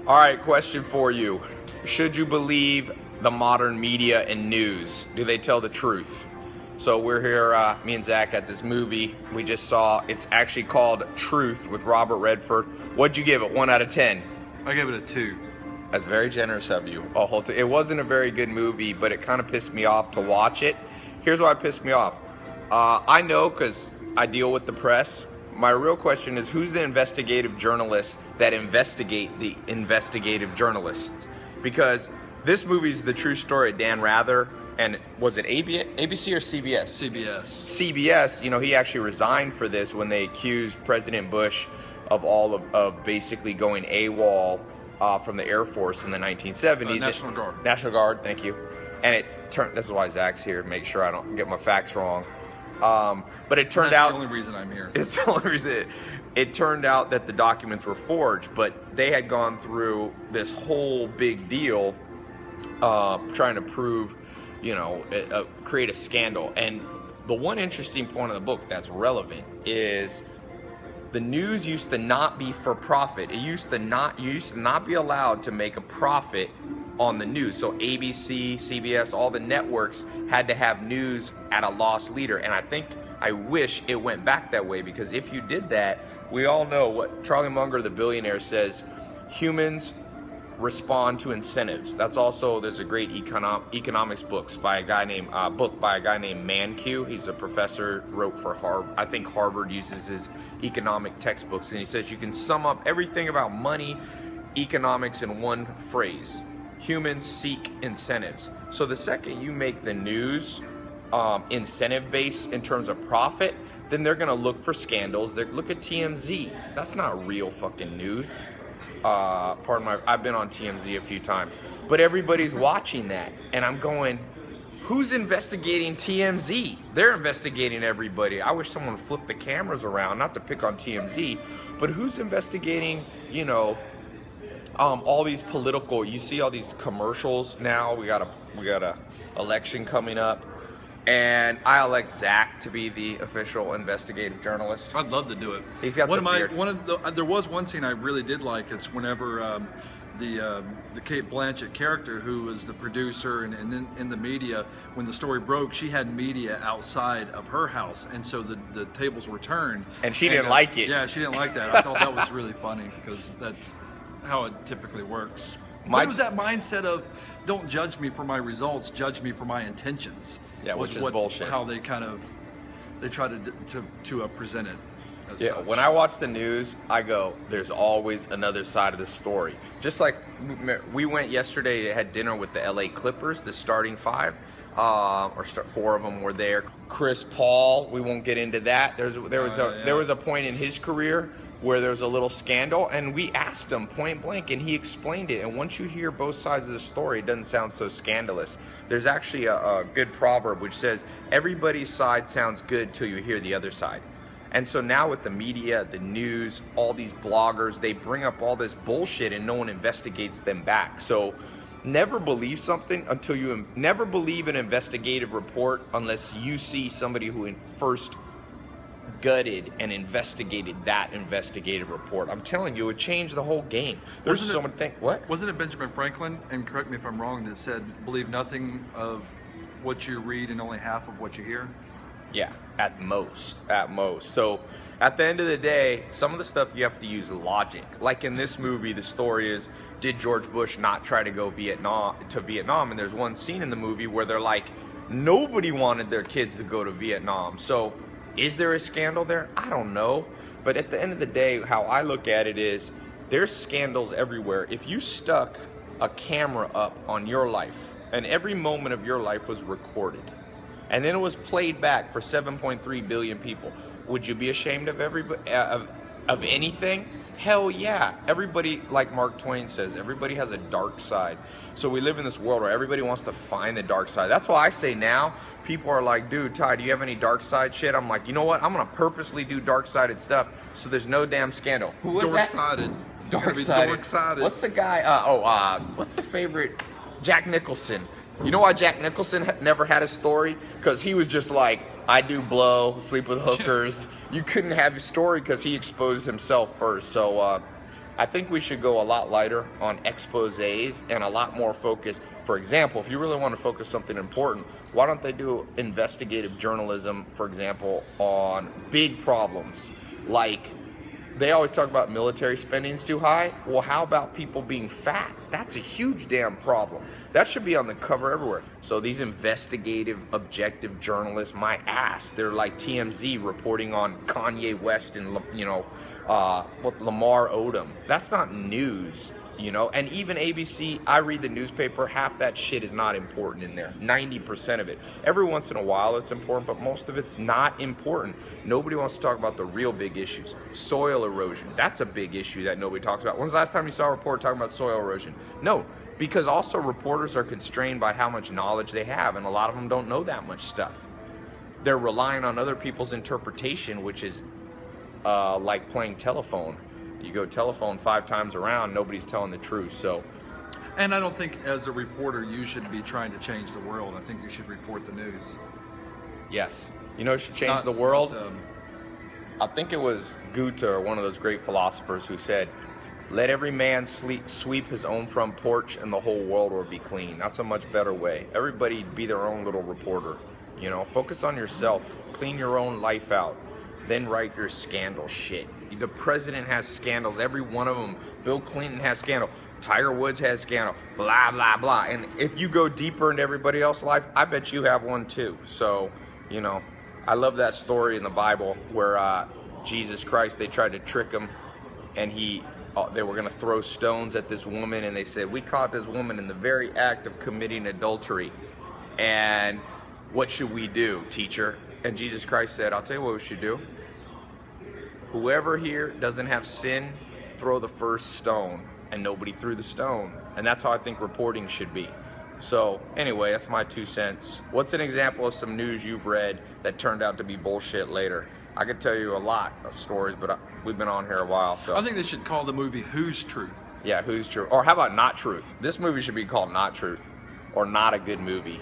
All right, question for you. Should you believe the modern media and news? Do they tell the truth? So we're here, me and Zach, at this movie we just saw. It's actually called Truth with Robert Redford. What'd you give it, 1 out of 10? I gave it a 2. That's very generous of you. It wasn't a very good movie, but it kind of pissed me off to watch it. Here's why it pissed me off. I know because I deal with the press. My real question is, who's the investigative journalists that investigate the investigative journalists? Because this movie's the true story of Dan Rather, and was it ABC or CBS? CBS. CBS, he actually resigned for this when they accused President Bush of of basically going AWOL from the Air Force in the 1970s. National Guard. National Guard, thank you. And it turned, this is why Zach's here, to make sure I don't get my facts wrong. But it turned out... That's the only reason I'm here. It's the only reason. It turned out that the documents were forged, but they had gone through this whole big deal trying to prove, create a scandal. And the one interesting point of the book that's relevant is the news used to not be for profit. You used to not be allowed to make a profit on the news. So ABC, CBS, all the networks had to have news at a loss leader. And I wish it went back that way, because if you did that, we all know what Charlie Munger, the billionaire, says: humans respond to incentives. That's also, there's a great economics book by a guy named Mankiw. He's a professor, wrote for Harvard. I think Harvard uses his economic textbooks, and he says you can sum up everything about money, economics in one phrase: humans seek incentives. So the second you make the news incentive based in terms of profit, then they're gonna look for scandals. Look at TMZ. That's not real fucking news. I've been on TMZ a few times, but everybody's watching that, and I'm going, who's investigating TMZ? They're investigating everybody. I wish someone flipped the cameras around, not to pick on TMZ, but who's investigating, all these political, you see all these commercials now. We got a election coming up, and I elect Zach to be the official investigative journalist. I'd love to do it. He's got the beard. There was one scene I really did like. It's whenever the Kate Blanchett character, who was the producer and in the media, when the story broke, she had media outside of her house, and so the tables were turned. And she didn't like it. Yeah, she didn't like that. I thought that was really funny, because that's how it typically works. But it was that mindset of, don't judge me for my results, judge me for my intentions. Yeah, which is bullshit. How they try to present it. As Yeah, such. when I watch the news, I go, there's always another side of the story. Just like we went yesterday, had dinner with the LA Clippers, the starting five, four of them were there. Chris Paul, we won't get into that. There was a point in his career where there was a little scandal, and we asked him point blank, and he explained it. And once you hear both sides of the story, it doesn't sound so scandalous. There's actually a good proverb which says, everybody's side sounds good till you hear the other side. And so now with the media, the news, all these bloggers, they bring up all this bullshit and no one investigates them back. So never believe something until never believe an investigative report unless you see somebody who first gutted and investigated that investigative report. I'm telling you, it changed the whole game. There's so much thing. What? Wasn't it Benjamin Franklin, and correct me if I'm wrong, that said, believe nothing of what you read and only half of what you hear? Yeah, at most. So at the end of the day, some of the stuff you have to use logic. Like in this movie, the story is, did George Bush not try to go to Vietnam? And there's one scene in the movie where they're like, nobody wanted their kids to go to Vietnam. So is there a scandal there? I don't know. But at the end of the day, how I look at it is, there's scandals everywhere. If you stuck a camera up on your life and every moment of your life was recorded, and then it was played back for 7.3 billion people, would you be ashamed of of anything? Hell yeah. Everybody, like Mark Twain says, everybody has a dark side. So we live in this world where everybody wants to find the dark side. That's why I say now, people are like, dude, Ty, do you have any dark side shit? I'm like, you know what? I'm going to purposely do dark-sided stuff so there's no damn scandal. Who was that? Dark-sided. Dark-sided. What's the guy? What's the favorite? Jack Nicholson. You know why Jack Nicholson never had a story? Because he was just like, I do blow, sleep with hookers. You couldn't have his story because he exposed himself first. So I think we should go a lot lighter on exposés and a lot more focus. For example, if you really want to focus something important, why don't they do investigative journalism, for example, on big problems? Like, they always talk about military spending is too high. Well, how about people being fat? That's a huge damn problem. That should be on the cover everywhere. So these investigative, objective journalists, my ass, they're like TMZ reporting on Kanye West and, what Lamar Odom. That's not news, And even ABC, I read the newspaper, half that shit is not important in there. 90% of it. Every once in a while it's important, but most of it's not important. Nobody wants to talk about the real big issues. Soil erosion, that's a big issue that nobody talks about. When's the last time you saw a report talking about soil erosion? No, because also reporters are constrained by how much knowledge they have, and a lot of them don't know that much stuff. They're relying on other people's interpretation, which is like playing telephone. You go telephone 5 times around, nobody's telling the truth. So, and I don't think as a reporter you should be trying to change the world. I think you should report the news. Yes. Who should change the world? I think it was Goethe, or one of those great philosophers, who said, let every man sweep his own front porch and the whole world will be clean. That's a much better way. Everybody be their own little reporter. Focus on yourself. Clean your own life out. Then write your scandal shit. The president has scandals, every one of them. Bill Clinton has scandal. Tiger Woods has scandal. Blah, blah, blah. And if you go deeper into everybody else's life, I bet you have one too. So, I love that story in the Bible where Jesus Christ, they tried to trick him, and they were going to throw stones at this woman, and they said, we caught this woman in the very act of committing adultery. And what should we do, teacher? And Jesus Christ said, I'll tell you what we should do. Whoever here doesn't have sin, throw the first stone. And nobody threw the stone. And that's how I think reporting should be. So anyway, that's my 2 cents. What's an example of some news you've read that turned out to be bullshit later? I could tell you a lot of stories, but we've been on here a while. So I think they should call the movie Whose Truth? Yeah, Whose Truth? Or how about Not Truth? This movie should be called Not Truth, or Not a Good Movie.